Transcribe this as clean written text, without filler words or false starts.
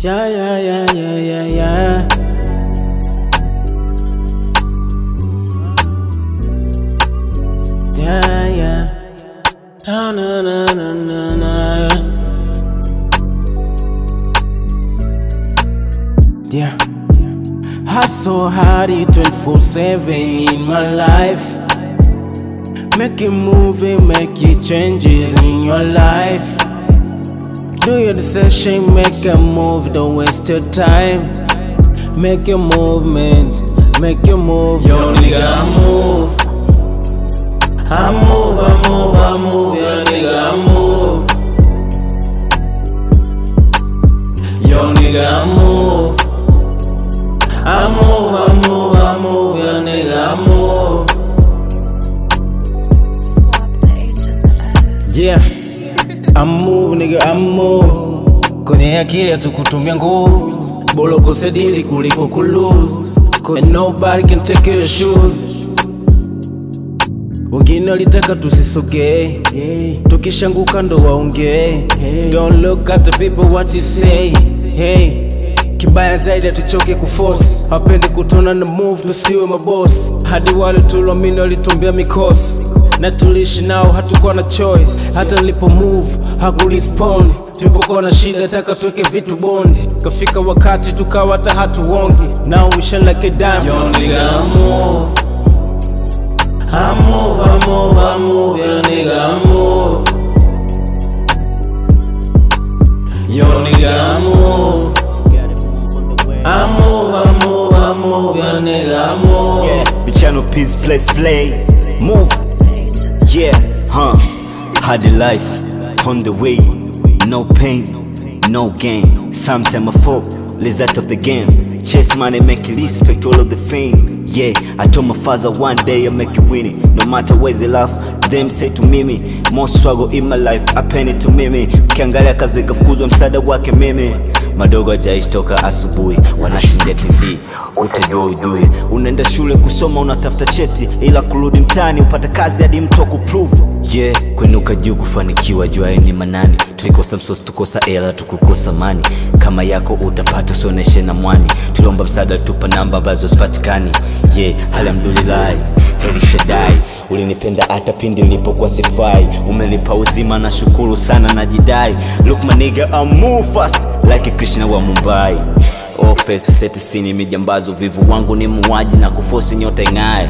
Yeah, yeah, yeah, yeah, yeah, yeah. Yeah, yeah. Na na na na na na. Yeah. Hustle hard 24/7 in my life. Make it moving, make it changes in your life. Do your decision, make a move, don't waste your time. Make your movement, make your move. Yo nigga, I move. I move, I move, I move, yo nigga, I move. Yo nigga, I move. I move, I move, I move, yo nigga, I move. Yeah, I move, nigga, I move. Kwenye akili hatukutumia nguvu, bora ukose dili kuliko kulose. And nobody can take your shoes. Wengine walitaka tusisogee, tukishanguka ndo waongee. Don't look at the people what you say. Hey, kibaya zaidi hatuchoke kuforce. Hapendi kutona na move, tusiwe maboss. Hadi wale tuloamini walitumbia mikosi, na tulishi nao hatukuwa na choice. Hata nilipo move hakurespond. Tulipokuwa na shida taka tuweke vitu bondi. Kafika wakati tukawa hata hatuongi. Now we shine like a diamond. Yo nigga, I move. I move, I move, I move, yo nigga, I move. Yo nigga, I move. I move, I move, I move, yo nigga, I move. Yeah, Bichano Peace Place Play. Move. Yeah, hard life, on the way. No pain, no gain. Sometime I fall, result of the game. Chase money, make it respect all of the fame. Yeah, I told my father one day I'll make you win it. No matter where they laugh, them say to mimi. More struggle in my life, I penny to mimi. Ukiangalia kazi kafukuzwa msaada wake mimi. Madogo hajaishi toka asubuhi, wanashindia TV, utajua ujui. Unaenda shule kusoma unatafuta cheti, ila kurudi mtaani upata kazi hadi mtu akuprove. Yeah, kwenuka juu kufanikiwa jua ni manani. Tulikosa msosi tukosa ela tukukosa mani. Kama yako utapata usioneshe na mwani. Tuliomba msaada tupa namba ambazo zipatikani. Yeah, alhamdulillah, heri Shaddai. Ulinipenda hata pindi nilipokuwa sifai. Umelipa uzima na shukuru sana na jidai. Look my nigga, I move fast like Krishna wa Mumbai. Oh face seti sini mijambazo, vivu wangu ni muwaji na kuforce nyota ing'ae.